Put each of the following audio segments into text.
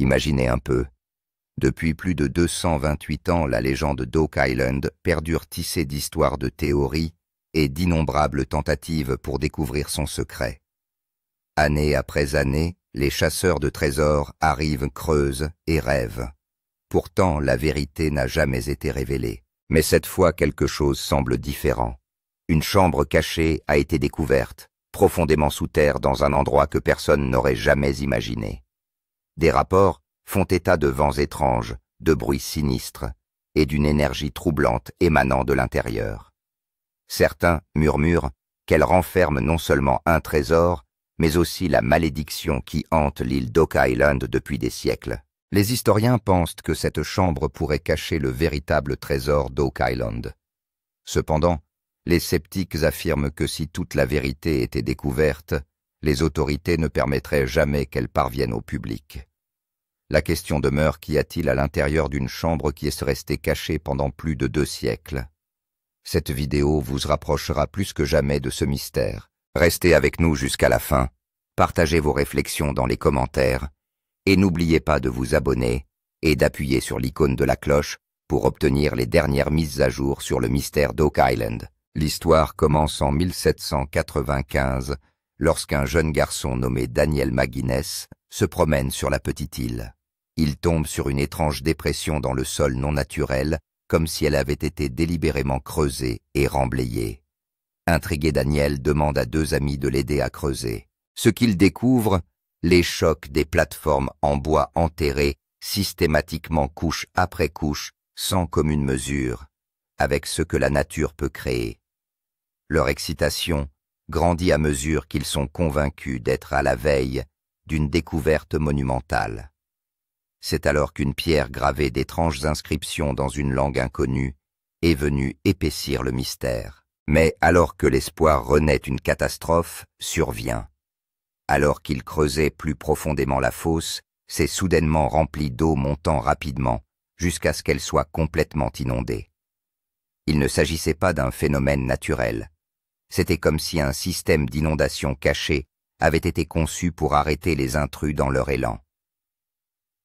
Imaginez un peu. Depuis plus de 228 ans, la légende d'Oak Island perdure tissée d'histoires, de théories et d'innombrables tentatives pour découvrir son secret. Année après année, les chasseurs de trésors arrivent, creusent et rêvent. Pourtant, la vérité n'a jamais été révélée. Mais cette fois, quelque chose semble différent. Une chambre cachée a été découverte, profondément sous terre, dans un endroit que personne n'aurait jamais imaginé. Des rapports font état de vents étranges, de bruits sinistres et d'une énergie troublante émanant de l'intérieur. Certains murmurent qu'elle renferme non seulement un trésor, mais aussi la malédiction qui hante l'île d'Oak Island depuis des siècles. Les historiens pensent que cette chambre pourrait cacher le véritable trésor d'Oak Island. Cependant, les sceptiques affirment que si toute la vérité était découverte, les autorités ne permettraient jamais qu'elle parvienne au public. La question demeure: qu'y a-t-il à l'intérieur d'une chambre qui est restée cachée pendant plus de 2 siècles? Cette vidéo vous rapprochera plus que jamais de ce mystère. Restez avec nous jusqu'à la fin, partagez vos réflexions dans les commentaires, et n'oubliez pas de vous abonner et d'appuyer sur l'icône de la cloche pour obtenir les dernières mises à jour sur le mystère d'Oak Island. L'histoire commence en 1795, lorsqu'un jeune garçon nommé Daniel McGuinness se promène sur la petite île. Il tombe sur une étrange dépression dans le sol non naturel, comme si elle avait été délibérément creusée et remblayée. Intrigué, Daniel demande à 2 amis de l'aider à creuser. Ce qu'il découvre, les chocs des plateformes en bois enterrées systématiquement couche après couche, sans commune mesure, avec ce que la nature peut créer. Leur excitation grandit à mesure qu'ils sont convaincus d'être à la veille d'une découverte monumentale. C'est alors qu'une pierre gravée d'étranges inscriptions dans une langue inconnue est venue épaissir le mystère. Mais alors que l'espoir renaît, une catastrophe survient. Alors qu'ils creusaient plus profondément la fosse, s'est soudainement remplie d'eau montant rapidement jusqu'à ce qu'elle soit complètement inondée. Il ne s'agissait pas d'un phénomène naturel. C'était comme si un système d'inondation caché avait été conçu pour arrêter les intrus dans leur élan.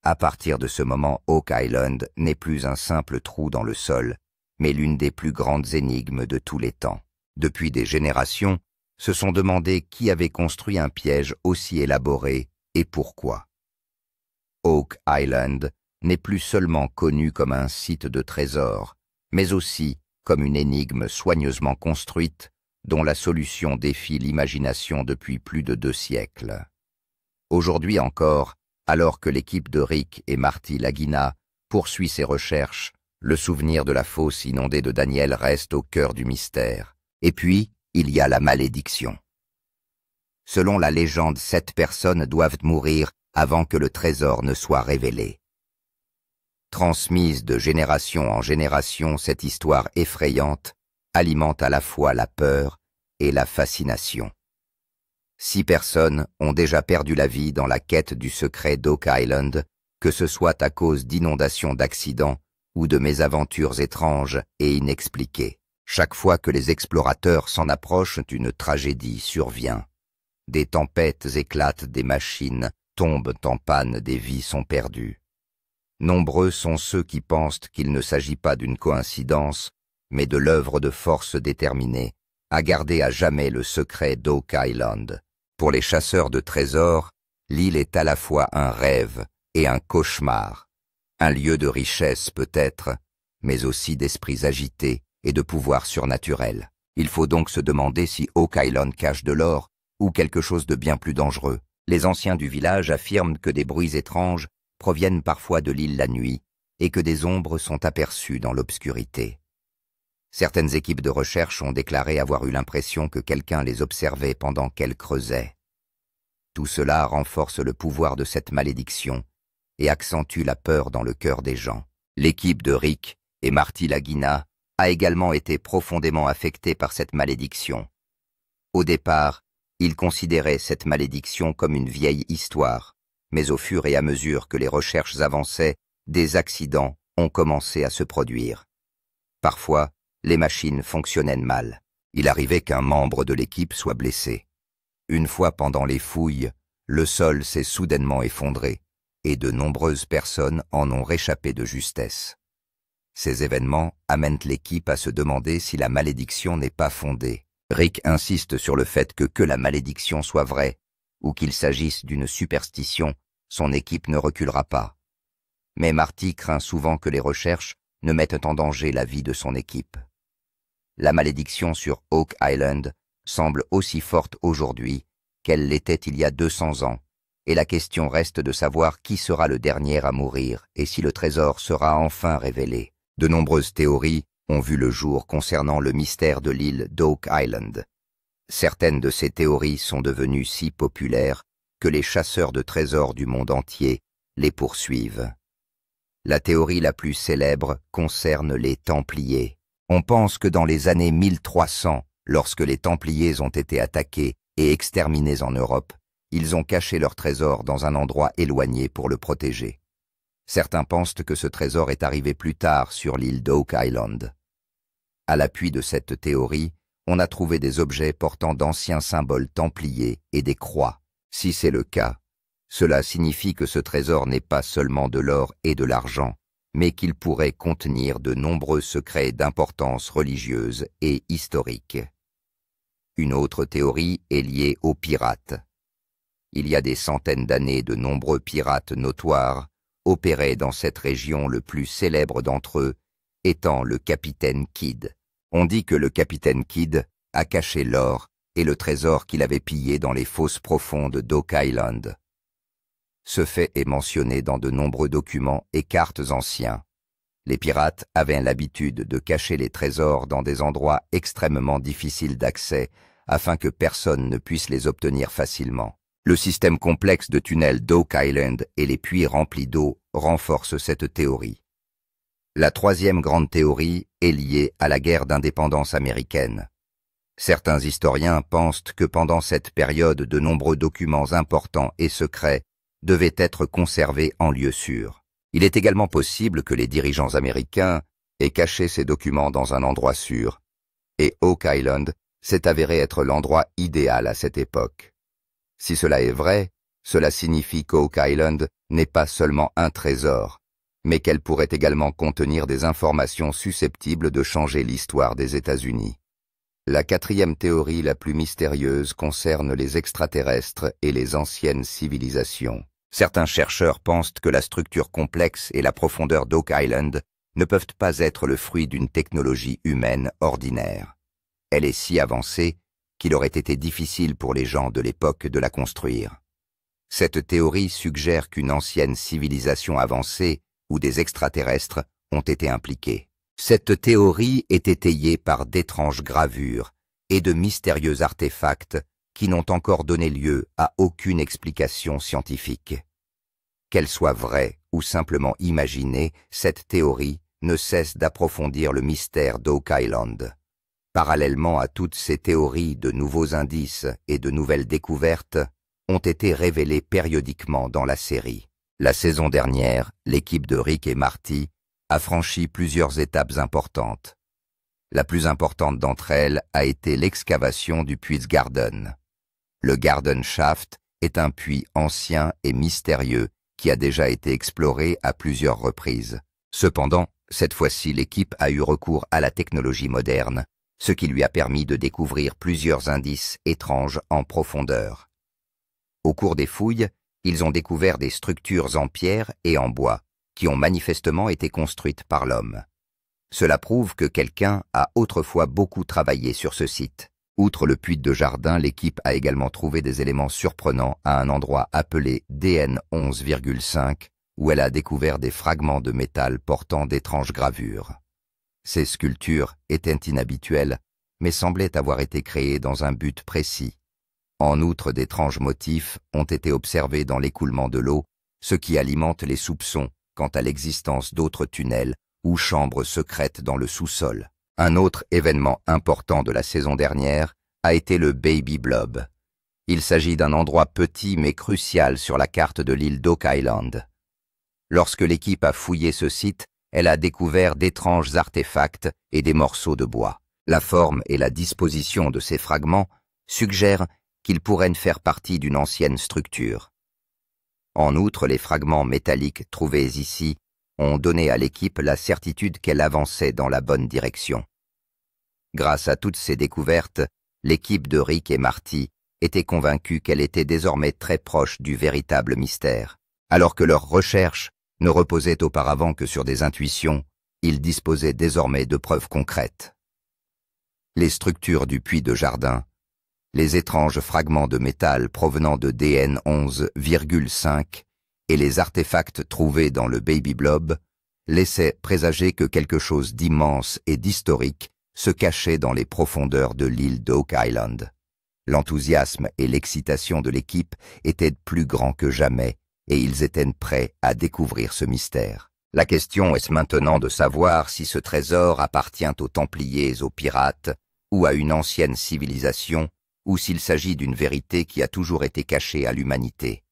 À partir de ce moment, Oak Island n'est plus un simple trou dans le sol, mais l'une des plus grandes énigmes de tous les temps. Depuis des générations, se sont demandé qui avait construit un piège aussi élaboré et pourquoi. Oak Island n'est plus seulement connu comme un site de trésors, mais aussi comme une énigme soigneusement construite dont la solution défie l'imagination depuis plus de 2 siècles. Aujourd'hui encore, alors que l'équipe de Rick et Marty Lagina poursuit ses recherches, le souvenir de la fosse inondée de Daniel reste au cœur du mystère. Et puis, il y a la malédiction. Selon la légende, 7 personnes doivent mourir avant que le trésor ne soit révélé. Transmise de génération en génération, cette histoire effrayante alimente à la fois la peur et la fascination. 6 personnes ont déjà perdu la vie dans la quête du secret d'Oak Island, que ce soit à cause d'inondations, d'accidents ou de mésaventures étranges et inexpliquées. Chaque fois que les explorateurs s'en approchent, une tragédie survient. Des tempêtes éclatent, des machines tombent en panne, des vies sont perdues. Nombreux sont ceux qui pensent qu'il ne s'agit pas d'une coïncidence, mais de l'œuvre de forces déterminées à garder à jamais le secret d'Oak Island. Pour les chasseurs de trésors, l'île est à la fois un rêve et un cauchemar, un lieu de richesse peut-être, mais aussi d'esprits agités et de pouvoirs surnaturels. Il faut donc se demander si Oak Island cache de l'or ou quelque chose de bien plus dangereux. Les anciens du village affirment que des bruits étranges proviennent parfois de l'île la nuit et que des ombres sont aperçues dans l'obscurité. Certaines équipes de recherche ont déclaré avoir eu l'impression que quelqu'un les observait pendant qu'elles creusaient. Tout cela renforce le pouvoir de cette malédiction et accentue la peur dans le cœur des gens. L'équipe de Rick et Marty Lagina a également été profondément affectée par cette malédiction. Au départ, ils considéraient cette malédiction comme une vieille histoire, mais au fur et à mesure que les recherches avançaient, des accidents ont commencé à se produire. Parfois, les machines fonctionnaient mal. Il arrivait qu'un membre de l'équipe soit blessé. Une fois pendant les fouilles, le sol s'est soudainement effondré et de nombreuses personnes en ont réchappé de justesse. Ces événements amènent l'équipe à se demander si la malédiction n'est pas fondée. Rick insiste sur le fait que la malédiction soit vraie, ou qu'il s'agisse d'une superstition, son équipe ne reculera pas. Mais Marty craint souvent que les recherches ne mettent en danger la vie de son équipe. La malédiction sur Oak Island semble aussi forte aujourd'hui qu'elle l'était il y a 200 ans, et la question reste de savoir qui sera le dernier à mourir et si le trésor sera enfin révélé. De nombreuses théories ont vu le jour concernant le mystère de l'île d'Oak Island. Certaines de ces théories sont devenues si populaires que les chasseurs de trésors du monde entier les poursuivent. La théorie la plus célèbre concerne les Templiers. On pense que dans les années 1300, lorsque les Templiers ont été attaqués et exterminés en Europe, ils ont caché leur trésor dans un endroit éloigné pour le protéger. Certains pensent que ce trésor est arrivé plus tard sur l'île d'Oak Island. À l'appui de cette théorie, on a trouvé des objets portant d'anciens symboles templiers et des croix. Si c'est le cas, cela signifie que ce trésor n'est pas seulement de l'or et de l'argent, mais qu'il pourrait contenir de nombreux secrets d'importance religieuse et historique. Une autre théorie est liée aux pirates. Il y a des centaines d'années, de nombreux pirates notoires opéraient dans cette région, le plus célèbre d'entre eux étant le capitaine Kidd. On dit que le capitaine Kidd a caché l'or et le trésor qu'il avait pillé dans les fosses profondes d'Oak Island. Ce fait est mentionné dans de nombreux documents et cartes anciens. Les pirates avaient l'habitude de cacher les trésors dans des endroits extrêmement difficiles d'accès afin que personne ne puisse les obtenir facilement. Le système complexe de tunnels d'Oak Island et les puits remplis d'eau renforcent cette théorie. La troisième grande théorie est liée à la guerre d'indépendance américaine. Certains historiens pensent que pendant cette période, de nombreux documents importants et secrets devaient être conservés en lieu sûr. Il est également possible que les dirigeants américains aient caché ces documents dans un endroit sûr, et Oak Island s'est avéré être l'endroit idéal à cette époque. Si cela est vrai, cela signifie qu'Oak Island n'est pas seulement un trésor, mais qu'elle pourrait également contenir des informations susceptibles de changer l'histoire des États-Unis. La quatrième théorie la plus mystérieuse concerne les extraterrestres et les anciennes civilisations. Certains chercheurs pensent que la structure complexe et la profondeur d'Oak Island ne peuvent pas être le fruit d'une technologie humaine ordinaire. Elle est si avancée qu'il aurait été difficile pour les gens de l'époque de la construire. Cette théorie suggère qu'une ancienne civilisation avancée ou des extraterrestres ont été impliqués. Cette théorie est étayée par d'étranges gravures et de mystérieux artefacts qui n'ont encore donné lieu à aucune explication scientifique. Qu'elle soit vraie ou simplement imaginée, cette théorie ne cesse d'approfondir le mystère d'Oak Island. Parallèlement à toutes ces théories, de nouveaux indices et de nouvelles découvertes ont été révélés périodiquement dans la série. La saison dernière, l'équipe de Rick et Marty a franchi plusieurs étapes importantes. La plus importante d'entre elles a été l'excavation du puits Garden. Le Garden Shaft est un puits ancien et mystérieux qui a déjà été exploré à plusieurs reprises. Cependant, cette fois-ci, l'équipe a eu recours à la technologie moderne, ce qui lui a permis de découvrir plusieurs indices étranges en profondeur. Au cours des fouilles, ils ont découvert des structures en pierre et en bois, qui ont manifestement été construites par l'homme. Cela prouve que quelqu'un a autrefois beaucoup travaillé sur ce site. Outre le puits de jardin, l'équipe a également trouvé des éléments surprenants à un endroit appelé DN 11,5, où elle a découvert des fragments de métal portant d'étranges gravures. Ces sculptures étaient inhabituelles, mais semblaient avoir été créées dans un but précis. En outre, d'étranges motifs ont été observés dans l'écoulement de l'eau, ce qui alimente les soupçons quant à l'existence d'autres tunnels ou chambres secrètes dans le sous-sol. Un autre événement important de la saison dernière a été le Baby Blob. Il s'agit d'un endroit petit mais crucial sur la carte de l'île d'Oak Island. Lorsque l'équipe a fouillé ce site, elle a découvert d'étranges artefacts et des morceaux de bois. La forme et la disposition de ces fragments suggèrent qu'ils pourraient faire partie d'une ancienne structure. En outre, les fragments métalliques trouvés ici ont donné à l'équipe la certitude qu'elle avançait dans la bonne direction. Grâce à toutes ces découvertes, l'équipe de Rick et Marty était convaincue qu'elle était désormais très proche du véritable mystère. Alors que leurs recherches ne reposaient auparavant que sur des intuitions, ils disposaient désormais de preuves concrètes. Les structures du puits de Jardin, les étranges fragments de métal provenant de DN 11,5 et les artefacts trouvés dans le Baby Blob laissaient présager que quelque chose d'immense et d'historique se cachait dans les profondeurs de l'île d'Oak Island. L'enthousiasme et l'excitation de l'équipe étaient plus grands que jamais et ils étaient prêts à découvrir ce mystère. La question est maintenant de savoir si ce trésor appartient aux Templiers, aux pirates ou à une ancienne civilisation, ou s'il s'agit d'une vérité qui a toujours été cachée à l'humanité.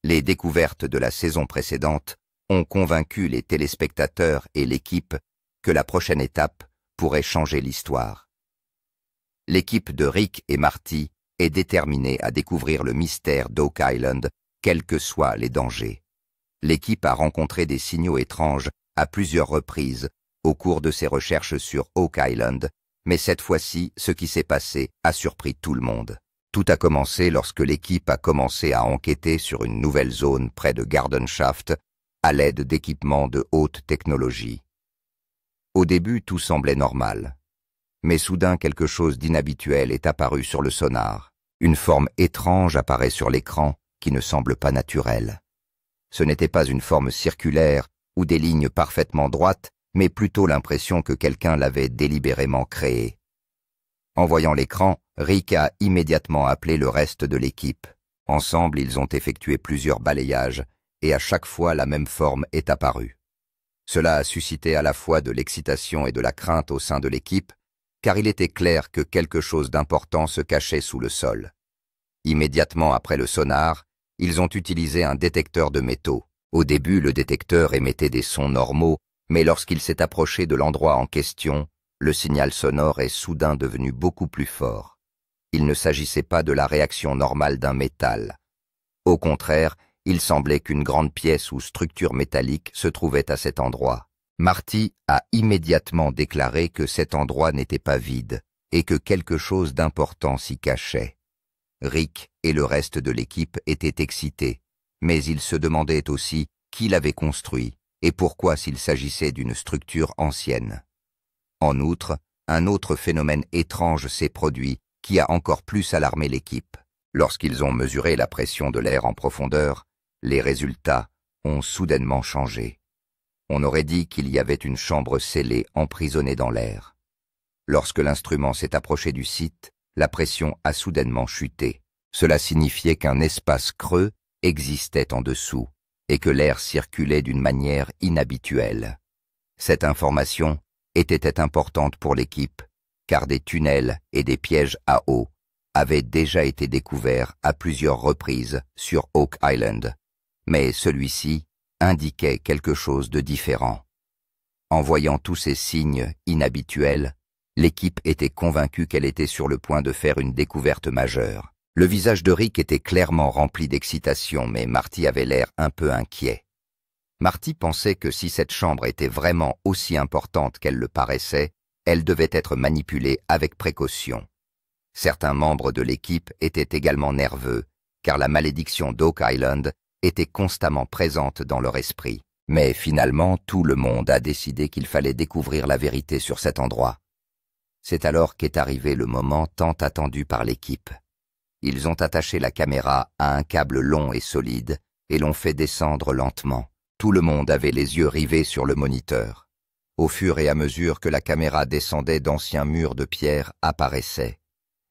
Les découvertes de la saison précédente ont convaincu les téléspectateurs et l'équipe que la prochaine étape pourrait changer l'histoire. L'équipe de Rick et Marty est déterminée à découvrir le mystère d'Oak Island, quels que soient les dangers. L'équipe a rencontré des signaux étranges à plusieurs reprises au cours de ses recherches sur Oak Island, mais cette fois-ci, ce qui s'est passé a surpris tout le monde. Tout a commencé lorsque l'équipe a commencé à enquêter sur une nouvelle zone près de Garden Shaft à l'aide d'équipements de haute technologie. Au début, tout semblait normal. Mais soudain, quelque chose d'inhabituel est apparu sur le sonar. Une forme étrange apparaît sur l'écran qui ne semble pas naturelle. Ce n'était pas une forme circulaire ou des lignes parfaitement droites, mais plutôt l'impression que quelqu'un l'avait délibérément créée. En voyant l'écran, Rick a immédiatement appelé le reste de l'équipe. Ensemble, ils ont effectué plusieurs balayages, et à chaque fois la même forme est apparue. Cela a suscité à la fois de l'excitation et de la crainte au sein de l'équipe, car il était clair que quelque chose d'important se cachait sous le sol. Immédiatement après le sonar, ils ont utilisé un détecteur de métaux. Au début, le détecteur émettait des sons normaux, mais lorsqu'il s'est approché de l'endroit en question, le signal sonore est soudain devenu beaucoup plus fort. Il ne s'agissait pas de la réaction normale d'un métal. Au contraire, il semblait qu'une grande pièce ou structure métallique se trouvait à cet endroit. Marty a immédiatement déclaré que cet endroit n'était pas vide et que quelque chose d'important s'y cachait. Rick et le reste de l'équipe étaient excités, mais ils se demandaient aussi qui l'avait construit et pourquoi s'il s'agissait d'une structure ancienne. En outre, un autre phénomène étrange s'est produit qui a encore plus alarmé l'équipe. Lorsqu'ils ont mesuré la pression de l'air en profondeur, les résultats ont soudainement changé. On aurait dit qu'il y avait une chambre scellée emprisonnée dans l'air. Lorsque l'instrument s'est approché du site, la pression a soudainement chuté. Cela signifiait qu'un espace creux existait en dessous et que l'air circulait d'une manière inhabituelle. Cette information était importante pour l'équipe, car des tunnels et des pièges à eau avaient déjà été découverts à plusieurs reprises sur Oak Island, mais celui-ci indiquait quelque chose de différent. En voyant tous ces signes inhabituels, l'équipe était convaincue qu'elle était sur le point de faire une découverte majeure. Le visage de Rick était clairement rempli d'excitation, mais Marty avait l'air un peu inquiet. Marty pensait que si cette chambre était vraiment aussi importante qu'elle le paraissait, elle devait être manipulée avec précaution. Certains membres de l'équipe étaient également nerveux, car la malédiction d'Oak Island était constamment présente dans leur esprit. Mais finalement, tout le monde a décidé qu'il fallait découvrir la vérité sur cet endroit. C'est alors qu'est arrivé le moment tant attendu par l'équipe. Ils ont attaché la caméra à un câble long et solide et l'ont fait descendre lentement. Tout le monde avait les yeux rivés sur le moniteur. Au fur et à mesure que la caméra descendait, d'anciens murs de pierre apparaissaient.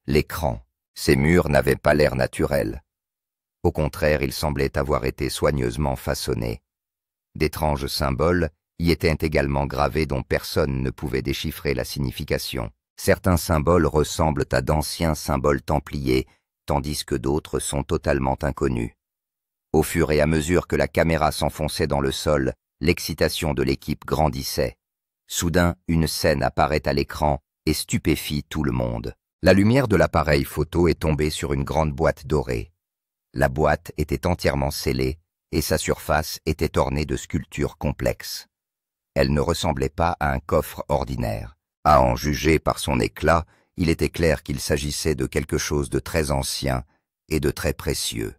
L'écran, ces murs n'avaient pas l'air naturels. Au contraire, ils semblaient avoir été soigneusement façonnés. D'étranges symboles y étaient également gravés dont personne ne pouvait déchiffrer la signification. Certains symboles ressemblent à d'anciens symboles templiers, tandis que d'autres sont totalement inconnus. Au fur et à mesure que la caméra s'enfonçait dans le sol, l'excitation de l'équipe grandissait. Soudain, une scène apparaît à l'écran et stupéfie tout le monde. La lumière de l'appareil photo est tombée sur une grande boîte dorée. La boîte était entièrement scellée et sa surface était ornée de sculptures complexes. Elle ne ressemblait pas à un coffre ordinaire. À en juger par son éclat, il était clair qu'il s'agissait de quelque chose de très ancien et de très précieux.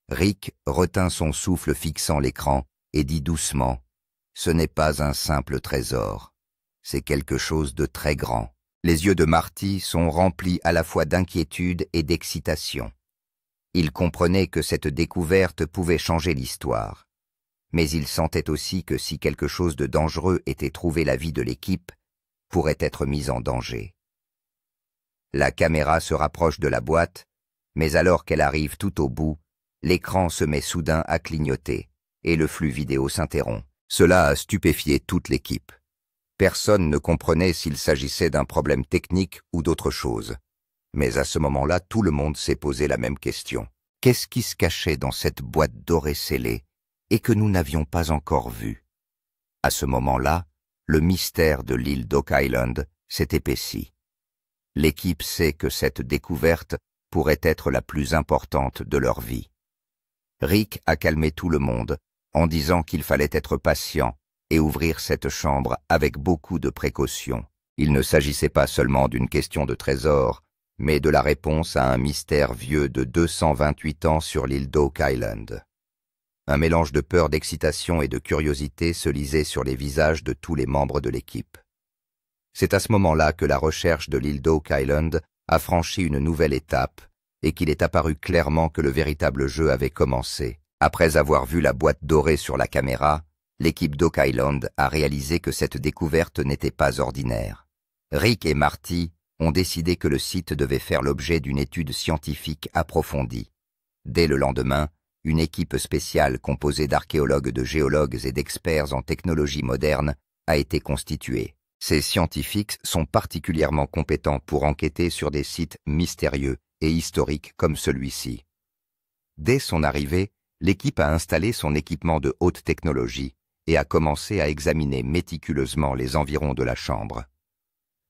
Rick retint son souffle fixant l'écran et dit doucement « Ce n'est pas un simple trésor, c'est quelque chose de très grand. » Les yeux de Marty sont remplis à la fois d'inquiétude et d'excitation. Il comprenait que cette découverte pouvait changer l'histoire. Mais il sentait aussi que si quelque chose de dangereux était trouvé, la vie de l'équipe pourrait être mise en danger. La caméra se rapproche de la boîte, mais alors qu'elle arrive tout au bout, l'écran se met soudain à clignoter et le flux vidéo s'interrompt. Cela a stupéfié toute l'équipe. Personne ne comprenait s'il s'agissait d'un problème technique ou d'autre chose. Mais à ce moment-là, tout le monde s'est posé la même question. Qu'est-ce qui se cachait dans cette boîte dorée scellée et que nous n'avions pas encore vu? À ce moment-là, le mystère de l'île d'Oak Island s'est épaissi. L'équipe sait que cette découverte pourrait être la plus importante de leur vie. Rick a calmé tout le monde en disant qu'il fallait être patient et ouvrir cette chambre avec beaucoup de précautions. Il ne s'agissait pas seulement d'une question de trésor, mais de la réponse à un mystère vieux de 228 ans sur l'île d'Oak Island. Un mélange de peur, d'excitation et de curiosité se lisait sur les visages de tous les membres de l'équipe. C'est à ce moment-là que la recherche de l'île d'Oak Island a franchi une nouvelle étape et qu'il est apparu clairement que le véritable jeu avait commencé. Après avoir vu la boîte dorée sur la caméra, l'équipe d'Oak Island a réalisé que cette découverte n'était pas ordinaire. Rick et Marty ont décidé que le site devait faire l'objet d'une étude scientifique approfondie. Dès le lendemain, une équipe spéciale composée d'archéologues, de géologues et d'experts en technologie moderne a été constituée. Ces scientifiques sont particulièrement compétents pour enquêter sur des sites mystérieux et historiques comme celui-ci. Dès son arrivée, l'équipe a installé son équipement de haute technologie et a commencé à examiner méticuleusement les environs de la chambre.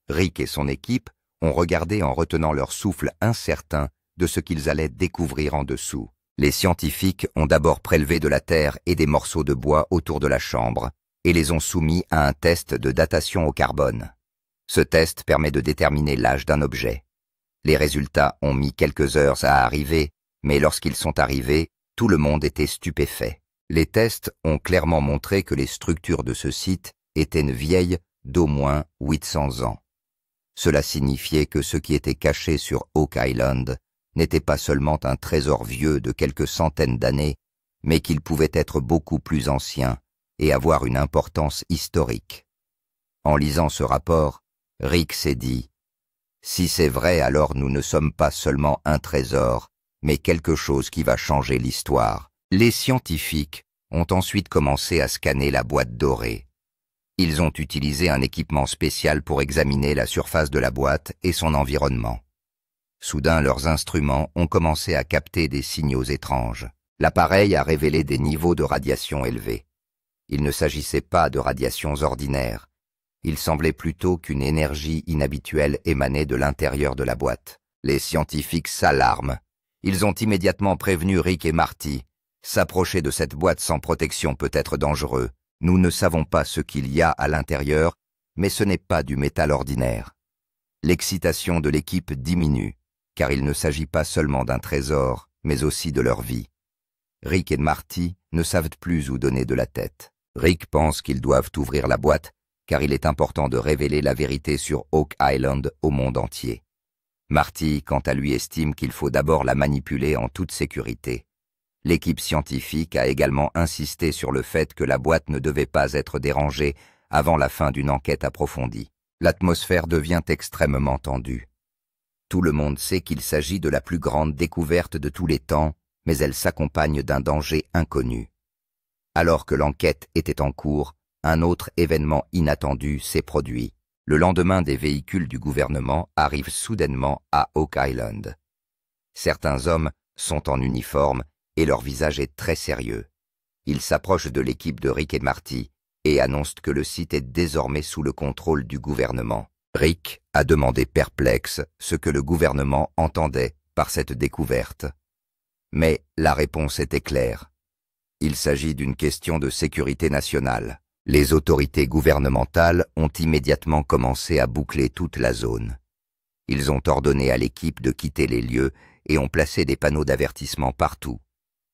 Rick et son équipe ont regardé en retenant leur souffle incertain de ce qu'ils allaient découvrir en dessous. Les scientifiques ont d'abord prélevé de la terre et des morceaux de bois autour de la chambre et les ont soumis à un test de datation au carbone. Ce test permet de déterminer l'âge d'un objet. Les résultats ont mis quelques heures à arriver, mais lorsqu'ils sont arrivés, tout le monde était stupéfait. Les tests ont clairement montré que les structures de ce site étaient vieilles d'au moins 800 ans. Cela signifiait que ce qui était caché sur Oak Island n'était pas seulement un trésor vieux de quelques centaines d'années, mais qu'il pouvait être beaucoup plus ancien et avoir une importance historique. En lisant ce rapport, Rick s'est dit « Si c'est vrai, alors nous ne sommes pas seulement un trésor, mais quelque chose qui va changer l'histoire. » Les scientifiques ont ensuite commencé à scanner la boîte dorée. Ils ont utilisé un équipement spécial pour examiner la surface de la boîte et son environnement. Soudain, leurs instruments ont commencé à capter des signaux étranges. L'appareil a révélé des niveaux de radiation élevés. Il ne s'agissait pas de radiations ordinaires. Il semblait plutôt qu'une énergie inhabituelle émanait de l'intérieur de la boîte. Les scientifiques s'alarment. Ils ont immédiatement prévenu Rick et Marty. S'approcher de cette boîte sans protection peut être dangereux. Nous ne savons pas ce qu'il y a à l'intérieur, mais ce n'est pas du métal ordinaire. L'excitation de l'équipe diminue, car il ne s'agit pas seulement d'un trésor, mais aussi de leur vie. Rick et Marty ne savent plus où donner de la tête. Rick pense qu'ils doivent ouvrir la boîte, car il est important de révéler la vérité sur Oak Island au monde entier. Marty, quant à lui, estime qu'il faut d'abord la manipuler en toute sécurité. L'équipe scientifique a également insisté sur le fait que la boîte ne devait pas être dérangée avant la fin d'une enquête approfondie. L'atmosphère devient extrêmement tendue. Tout le monde sait qu'il s'agit de la plus grande découverte de tous les temps, mais elle s'accompagne d'un danger inconnu. Alors que l'enquête était en cours, un autre événement inattendu s'est produit. Le lendemain, des véhicules du gouvernement arrivent soudainement à Oak Island. Certains hommes sont en uniforme et leur visage est très sérieux. Ils s'approchent de l'équipe de Rick et Marty et annoncent que le site est désormais sous le contrôle du gouvernement. Rick a demandé perplexe ce que le gouvernement entendait par cette découverte. Mais la réponse était claire. Il s'agit d'une question de sécurité nationale. Les autorités gouvernementales ont immédiatement commencé à boucler toute la zone. Ils ont ordonné à l'équipe de quitter les lieux et ont placé des panneaux d'avertissement partout.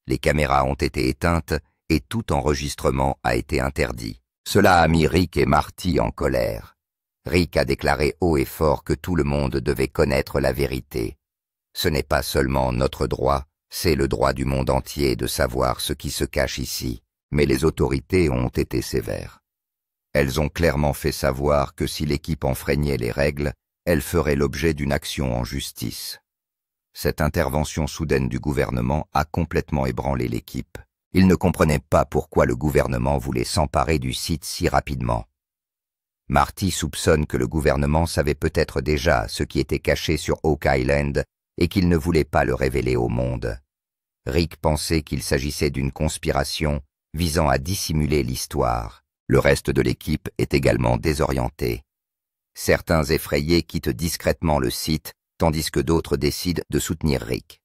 Les caméras ont été éteintes et tout enregistrement a été interdit. Cela a mis Rick et Marty en colère. Rick a déclaré haut et fort que tout le monde devait connaître la vérité. Ce n'est pas seulement notre droit, c'est le droit du monde entier de savoir ce qui se cache ici. Mais les autorités ont été sévères. Elles ont clairement fait savoir que si l'équipe enfreignait les règles, elle ferait l'objet d'une action en justice. Cette intervention soudaine du gouvernement a complètement ébranlé l'équipe. Ils ne comprenaient pas pourquoi le gouvernement voulait s'emparer du site si rapidement. Marty soupçonne que le gouvernement savait peut-être déjà ce qui était caché sur Oak Island et qu'il ne voulait pas le révéler au monde. Rick pensait qu'il s'agissait d'une conspiration visant à dissimuler l'histoire. Le reste de l'équipe est également désorienté. Certains effrayés quittent discrètement le site, tandis que d'autres décident de soutenir Rick.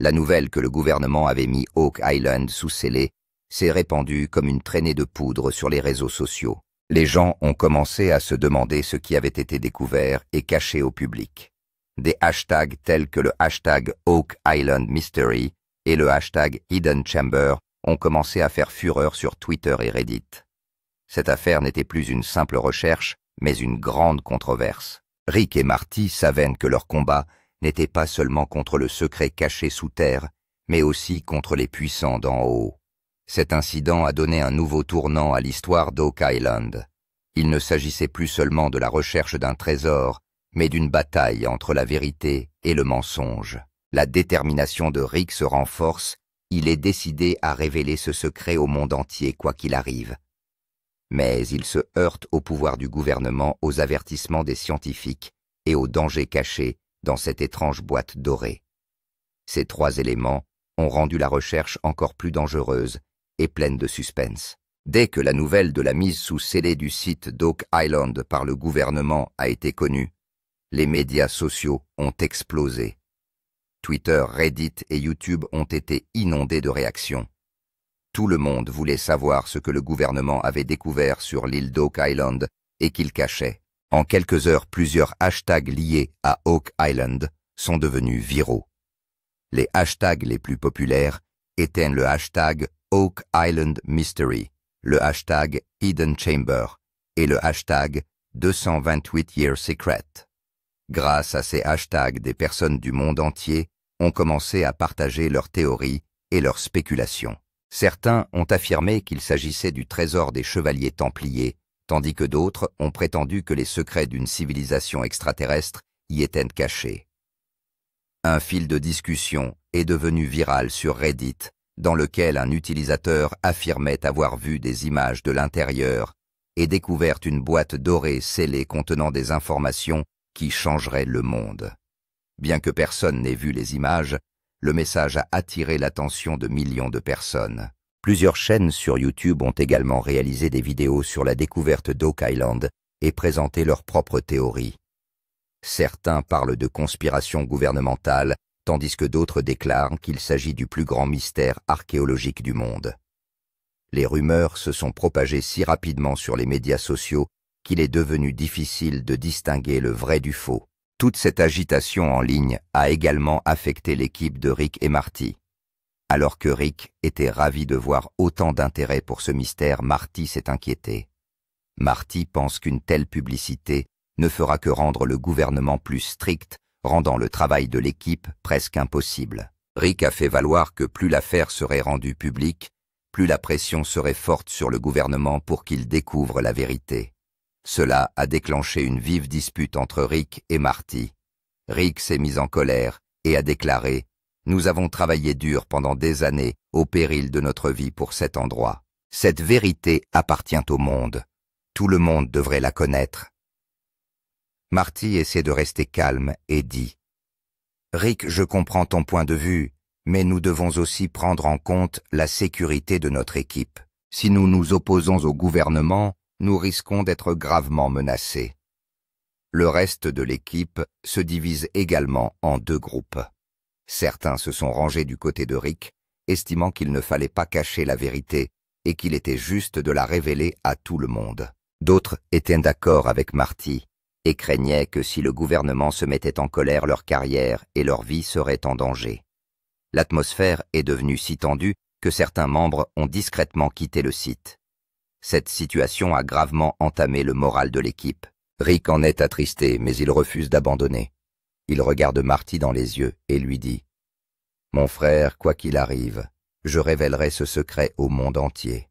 La nouvelle que le gouvernement avait mis Oak Island sous scellé s'est répandue comme une traînée de poudre sur les réseaux sociaux. Les gens ont commencé à se demander ce qui avait été découvert et caché au public. Des hashtags tels que le hashtag Oak Island Mystery et le hashtag Hidden Chamber ont commencé à faire fureur sur Twitter et Reddit. Cette affaire n'était plus une simple recherche, mais une grande controverse. Rick et Marty savaient que leur combat n'était pas seulement contre le secret caché sous terre, mais aussi contre les puissants d'en haut. Cet incident a donné un nouveau tournant à l'histoire d'Oak Island. Il ne s'agissait plus seulement de la recherche d'un trésor, mais d'une bataille entre la vérité et le mensonge. La détermination de Rick se renforce. Il est décidé à révéler ce secret au monde entier, quoi qu'il arrive. Mais il se heurte au pouvoir du gouvernement, aux avertissements des scientifiques et aux dangers cachés dans cette étrange boîte dorée. Ces trois éléments ont rendu la recherche encore plus dangereuse et pleine de suspense. Dès que la nouvelle de la mise sous scellé du site d'Oak Island par le gouvernement a été connue, les médias sociaux ont explosé. Twitter, Reddit et YouTube ont été inondés de réactions. Tout le monde voulait savoir ce que le gouvernement avait découvert sur l'île d'Oak Island et qu'il cachait. En quelques heures, plusieurs hashtags liés à Oak Island sont devenus viraux. Les hashtags les plus populaires étaient le hashtag Oak Island Mystery, le hashtag Hidden Chamber et le hashtag 228 Year Secret. Grâce à ces hashtags, des personnes du monde entier ont commencé à partager leurs théories et leurs spéculations. Certains ont affirmé qu'il s'agissait du trésor des chevaliers templiers, tandis que d'autres ont prétendu que les secrets d'une civilisation extraterrestre y étaient cachés. Un fil de discussion est devenu viral sur Reddit, dans lequel un utilisateur affirmait avoir vu des images de l'intérieur et découvert une boîte dorée scellée contenant des informations qui changeraient le monde. Bien que personne n'ait vu les images, le message a attiré l'attention de millions de personnes. Plusieurs chaînes sur YouTube ont également réalisé des vidéos sur la découverte d'Oak Island et présenté leurs propres théories. Certains parlent de conspiration gouvernementale, tandis que d'autres déclarent qu'il s'agit du plus grand mystère archéologique du monde. Les rumeurs se sont propagées si rapidement sur les médias sociaux qu'il est devenu difficile de distinguer le vrai du faux. Toute cette agitation en ligne a également affecté l'équipe de Rick et Marty. Alors que Rick était ravi de voir autant d'intérêt pour ce mystère, Marty s'est inquiété. Marty pense qu'une telle publicité ne fera que rendre le gouvernement plus strict, rendant le travail de l'équipe presque impossible. Rick a fait valoir que plus l'affaire serait rendue publique, plus la pression serait forte sur le gouvernement pour qu'il découvre la vérité. Cela a déclenché une vive dispute entre Rick et Marty. Rick s'est mis en colère et a déclaré « Nous avons travaillé dur pendant des années au péril de notre vie pour cet endroit. Cette vérité appartient au monde. Tout le monde devrait la connaître. » Marty essaie de rester calme et dit « Rick, je comprends ton point de vue, mais nous devons aussi prendre en compte la sécurité de notre équipe. Si nous nous opposons au gouvernement, nous risquons d'être gravement menacés. » Le reste de l'équipe se divise également en deux groupes. Certains se sont rangés du côté de Rick, estimant qu'il ne fallait pas cacher la vérité et qu'il était juste de la révéler à tout le monde. D'autres étaient d'accord avec Marty et craignaient que si le gouvernement se mettait en colère, leur carrière et leur vie seraient en danger. L'atmosphère est devenue si tendue que certains membres ont discrètement quitté le site. Cette situation a gravement entamé le moral de l'équipe. Rick en est attristé, mais il refuse d'abandonner. Il regarde Marty dans les yeux et lui dit « Mon frère, quoi qu'il arrive, je révélerai ce secret au monde entier. »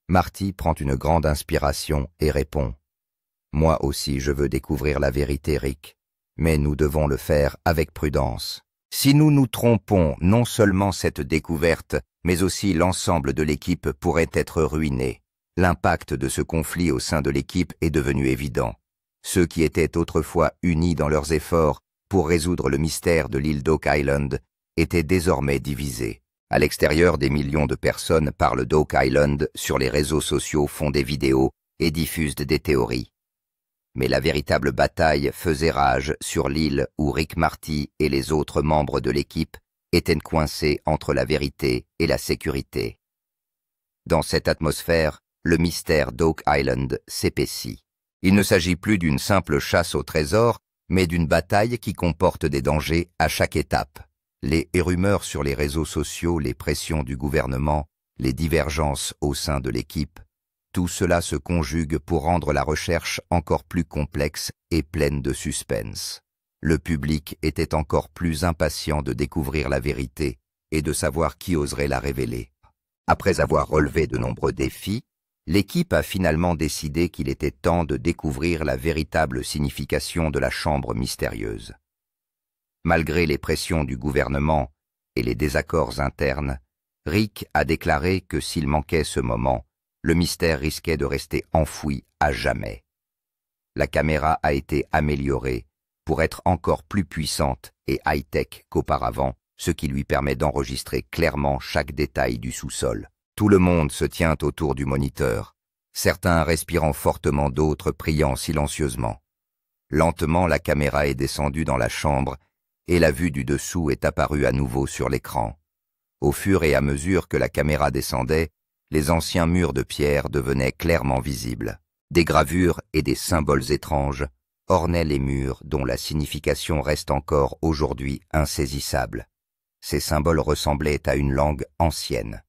Marty prend une grande inspiration et répond « Moi aussi je veux découvrir la vérité, Rick, mais nous devons le faire avec prudence. Si nous nous trompons, non seulement cette découverte, mais aussi l'ensemble de l'équipe pourrait être ruiné. L'impact de ce conflit au sein de l'équipe est devenu évident. Ceux qui étaient autrefois unis dans leurs efforts pour résoudre le mystère de l'île d'Oak Island étaient désormais divisés. À l'extérieur, des millions de personnes parlent d'Oak Island sur les réseaux sociaux, font des vidéos et diffusent des théories. Mais la véritable bataille faisait rage sur l'île où Rick Marty et les autres membres de l'équipe étaient coincés entre la vérité et la sécurité. Dans cette atmosphère, le mystère d'Oak Island s'épaissit. Il ne s'agit plus d'une simple chasse au trésor, mais d'une bataille qui comporte des dangers à chaque étape. Les rumeurs sur les réseaux sociaux, les pressions du gouvernement, les divergences au sein de l'équipe, tout cela se conjugue pour rendre la recherche encore plus complexe et pleine de suspense. Le public était encore plus impatient de découvrir la vérité et de savoir qui oserait la révéler. Après avoir relevé de nombreux défis, l'équipe a finalement décidé qu'il était temps de découvrir la véritable signification de la chambre mystérieuse. Malgré les pressions du gouvernement et les désaccords internes, Rick a déclaré que s'il manquait ce moment, le mystère risquait de rester enfoui à jamais. La caméra a été améliorée pour être encore plus puissante et high-tech qu'auparavant, ce qui lui permet d'enregistrer clairement chaque détail du sous-sol. Tout le monde se tient autour du moniteur, certains respirant fortement, d'autres priant silencieusement. Lentement, la caméra est descendue dans la chambre et la vue du dessous est apparue à nouveau sur l'écran. Au fur et à mesure que la caméra descendait, les anciens murs de pierre devenaient clairement visibles. Des gravures et des symboles étranges ornaient les murs dont la signification reste encore aujourd'hui insaisissable. Ces symboles ressemblaient à une langue ancienne.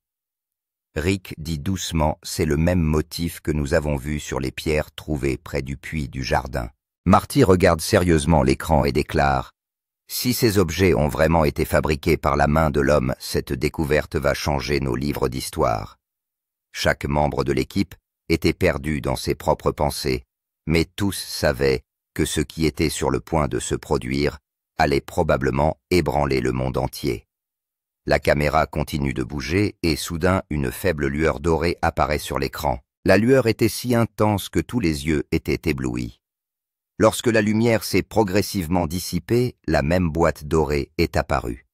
Rick dit doucement « C'est le même motif que nous avons vu sur les pierres trouvées près du puits du jardin. » Marty regarde sérieusement l'écran et déclare « Si ces objets ont vraiment été fabriqués par la main de l'homme, cette découverte va changer nos livres d'histoire. » Chaque membre de l'équipe était perdu dans ses propres pensées, mais tous savaient que ce qui était sur le point de se produire allait probablement ébranler le monde entier. La caméra continue de bouger et soudain une faible lueur dorée apparaît sur l'écran. La lueur était si intense que tous les yeux étaient éblouis. Lorsque la lumière s'est progressivement dissipée, la même boîte dorée est apparue.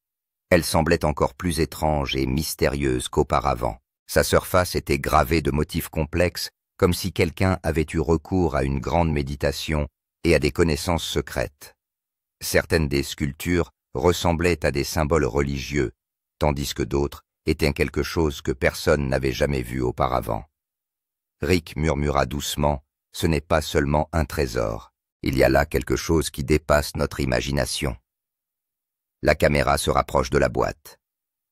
Elle semblait encore plus étrange et mystérieuse qu'auparavant. Sa surface était gravée de motifs complexes, comme si quelqu'un avait eu recours à une grande méditation et à des connaissances secrètes. Certaines des sculptures ressemblaient à des symboles religieux, tandis que d'autres étaient quelque chose que personne n'avait jamais vu auparavant. Rick murmura doucement, « Ce n'est pas seulement un trésor, il y a là quelque chose qui dépasse notre imagination. » La caméra se rapproche de la boîte.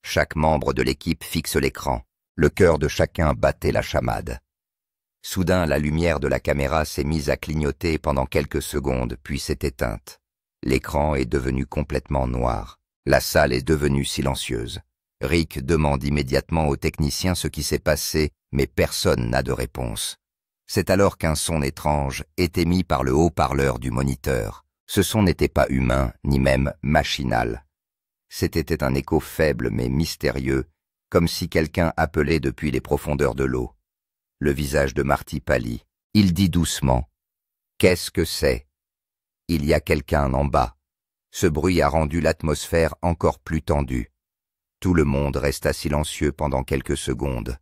Chaque membre de l'équipe fixe l'écran. Le cœur de chacun battait la chamade. Soudain, la lumière de la caméra s'est mise à clignoter pendant quelques secondes, puis s'est éteinte. L'écran est devenu complètement noir. La salle est devenue silencieuse. Rick demande immédiatement au technicien ce qui s'est passé, mais personne n'a de réponse. C'est alors qu'un son étrange est émis par le haut-parleur du moniteur. Ce son n'était pas humain, ni même machinal. C'était un écho faible mais mystérieux, comme si quelqu'un appelait depuis les profondeurs de l'eau. Le visage de Marty pâlit. Il dit doucement « Qu'est-ce que c'est ?» Il y a quelqu'un en bas. Ce bruit a rendu l'atmosphère encore plus tendue. Tout le monde resta silencieux pendant quelques secondes.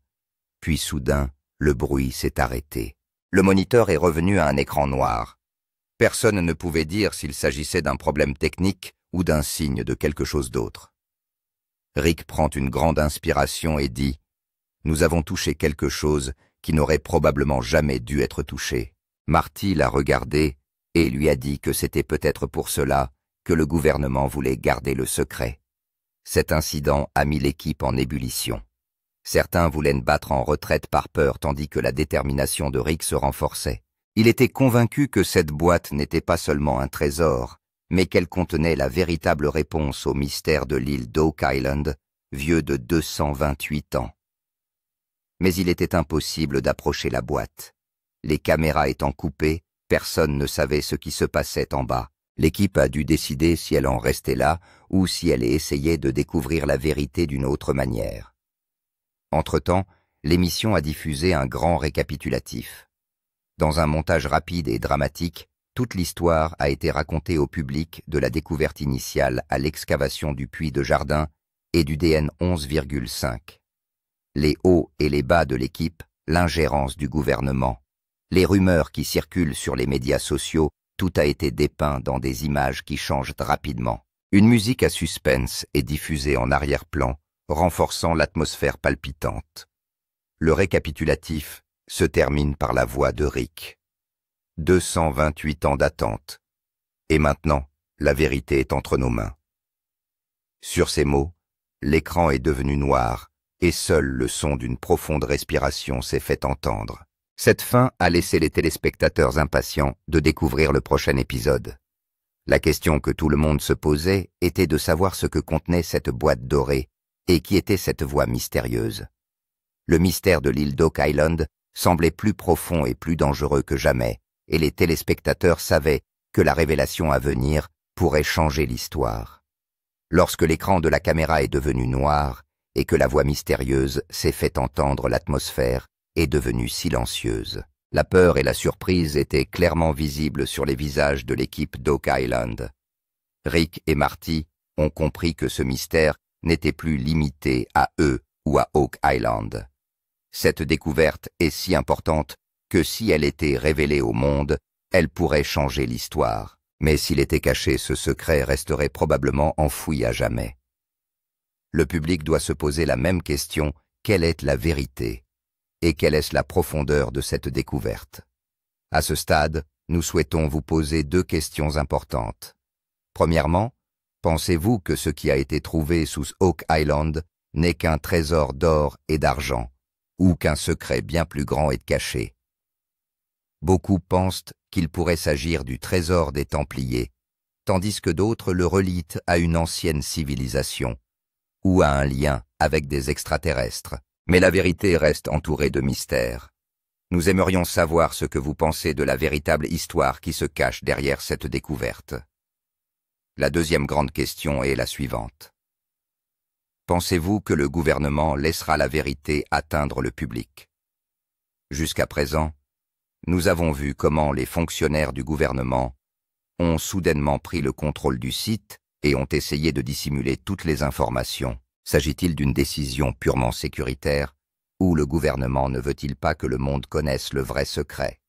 Puis soudain, le bruit s'est arrêté. Le moniteur est revenu à un écran noir. Personne ne pouvait dire s'il s'agissait d'un problème technique ou d'un signe de quelque chose d'autre. Rick prend une grande inspiration et dit « Nous avons touché quelque chose qui n'aurait probablement jamais dû être touché. » Marty l'a regardé et lui a dit que c'était peut-être pour cela que le gouvernement voulait garder le secret. Cet incident a mis l'équipe en ébullition. Certains voulaient battre en retraite par peur tandis que la détermination de Rick se renforçait. Il était convaincu que cette boîte n'était pas seulement un trésor, mais qu'elle contenait la véritable réponse au mystère de l'île d'Oak Island, vieux de 228 ans. Mais il était impossible d'approcher la boîte. Les caméras étant coupées, personne ne savait ce qui se passait en bas. L'équipe a dû décider si elle en restait là ou si elle essayait de découvrir la vérité d'une autre manière. Entre-temps, l'émission a diffusé un grand récapitulatif. Dans un montage rapide et dramatique, toute l'histoire a été racontée au public de la découverte initiale à l'excavation du puits de Jardin et du DN 11,5. Les hauts et les bas de l'équipe, l'ingérence du gouvernement, les rumeurs qui circulent sur les médias sociaux, tout a été dépeint dans des images qui changent rapidement. Une musique à suspense est diffusée en arrière-plan, renforçant l'atmosphère palpitante. Le récapitulatif se termine par la voix de Rick. 228 ans d'attente. Et maintenant, la vérité est entre nos mains. Sur ces mots, l'écran est devenu noir et seul le son d'une profonde respiration s'est fait entendre. Cette fin a laissé les téléspectateurs impatients de découvrir le prochain épisode. La question que tout le monde se posait était de savoir ce que contenait cette boîte dorée et qui était cette voix mystérieuse. Le mystère de l'île d'Oak Island semblait plus profond et plus dangereux que jamais, et les téléspectateurs savaient que la révélation à venir pourrait changer l'histoire. Lorsque l'écran de la caméra est devenu noir et que la voix mystérieuse s'est fait entendre, l'atmosphère est devenue silencieuse. La peur et la surprise étaient clairement visibles sur les visages de l'équipe d'Oak Island. Rick et Marty ont compris que ce mystère n'était plus limité à eux ou à Oak Island. Cette découverte est si importante que si elle était révélée au monde, elle pourrait changer l'histoire. Mais s'il était caché, ce secret resterait probablement enfoui à jamais. Le public doit se poser la même question, quelle est la vérité? Et quelle est la profondeur de cette découverte? À ce stade, nous souhaitons vous poser deux questions importantes. Premièrement, pensez-vous que ce qui a été trouvé sous Oak Island n'est qu'un trésor d'or et d'argent, ou qu'un secret bien plus grand est caché? Beaucoup pensent qu'il pourrait s'agir du trésor des Templiers, tandis que d'autres le relient à une ancienne civilisation, ou à un lien avec des extraterrestres. Mais la vérité reste entourée de mystères. Nous aimerions savoir ce que vous pensez de la véritable histoire qui se cache derrière cette découverte. La deuxième grande question est la suivante. Pensez-vous que le gouvernement laissera la vérité atteindre le public? Jusqu'à présent, nous avons vu comment les fonctionnaires du gouvernement ont soudainement pris le contrôle du site et ont essayé de dissimuler toutes les informations. S'agit-il d'une décision purement sécuritaire ou le gouvernement ne veut-il pas que le monde connaisse le vrai secret?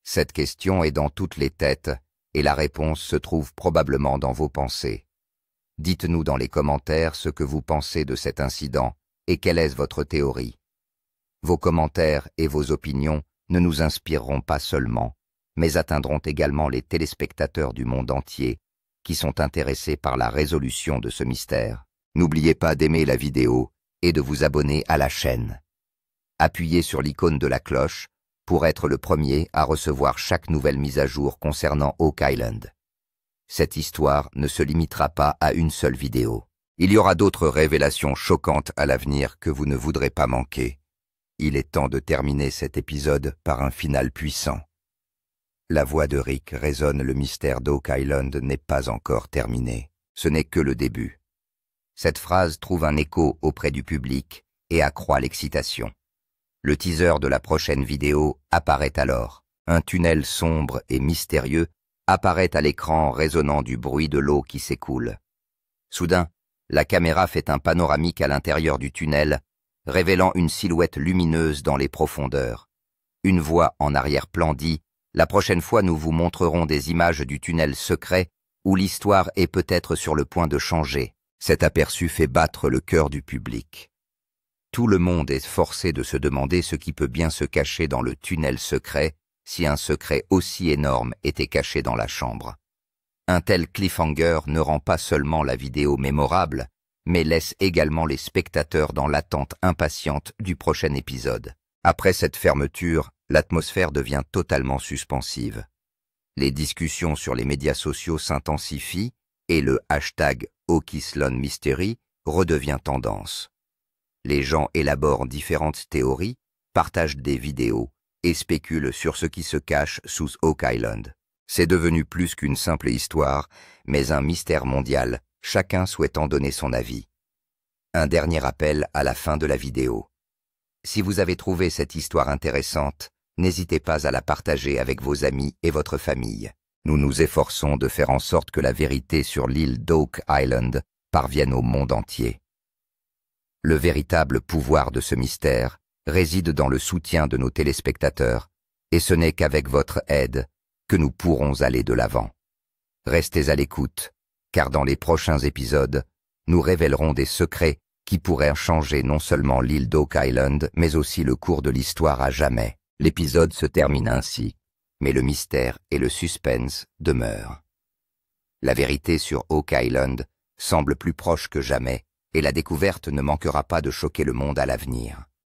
Cette question est dans toutes les têtes et la réponse se trouve probablement dans vos pensées. Dites-nous dans les commentaires ce que vous pensez de cet incident et quelle est votre théorie. Vos commentaires et vos opinions ne nous inspireront pas seulement, mais atteindront également les téléspectateurs du monde entier qui sont intéressés par la résolution de ce mystère. N'oubliez pas d'aimer la vidéo et de vous abonner à la chaîne. Appuyez sur l'icône de la cloche pour être le premier à recevoir chaque nouvelle mise à jour concernant Oak Island. Cette histoire ne se limitera pas à une seule vidéo. Il y aura d'autres révélations choquantes à l'avenir que vous ne voudrez pas manquer. Il est temps de terminer cet épisode par un final puissant. La voix de Rick résonne, le mystère d'Oak Island n'est pas encore terminé. Ce n'est que le début. Cette phrase trouve un écho auprès du public et accroît l'excitation. Le teaser de la prochaine vidéo apparaît alors. Un tunnel sombre et mystérieux apparaît à l'écran résonnant du bruit de l'eau qui s'écoule. Soudain, la caméra fait un panoramique à l'intérieur du tunnel, révélant une silhouette lumineuse dans les profondeurs. Une voix en arrière-plan dit « La prochaine fois nous vous montrerons des images du tunnel secret où l'histoire est peut-être sur le point de changer. » Cet aperçu fait battre le cœur du public. Tout le monde est forcé de se demander ce qui peut bien se cacher dans le tunnel secret si un secret aussi énorme était caché dans la chambre. Un tel cliffhanger ne rend pas seulement la vidéo mémorable, mais laisse également les spectateurs dans l'attente impatiente du prochain épisode. Après cette fermeture, l'atmosphère devient totalement suspensive. Les discussions sur les médias sociaux s'intensifient et le hashtag #OakIslandMystery redevient tendance. Les gens élaborent différentes théories, partagent des vidéos et spéculent sur ce qui se cache sous Oak Island. C'est devenu plus qu'une simple histoire, mais un mystère mondial, chacun souhaitant donner son avis. Un dernier appel à la fin de la vidéo. Si vous avez trouvé cette histoire intéressante, n'hésitez pas à la partager avec vos amis et votre famille. Nous nous efforçons de faire en sorte que la vérité sur l'île d'Oak Island parvienne au monde entier. Le véritable pouvoir de ce mystère réside dans le soutien de nos téléspectateurs, et ce n'est qu'avec votre aide que nous pourrons aller de l'avant. Restez à l'écoute, car dans les prochains épisodes, nous révélerons des secrets qui pourraient changer non seulement l'île d'Oak Island, mais aussi le cours de l'histoire à jamais. L'épisode se termine ainsi, mais le mystère et le suspense demeurent. La vérité sur Oak Island semble plus proche que jamais, et la découverte ne manquera pas de choquer le monde à l'avenir.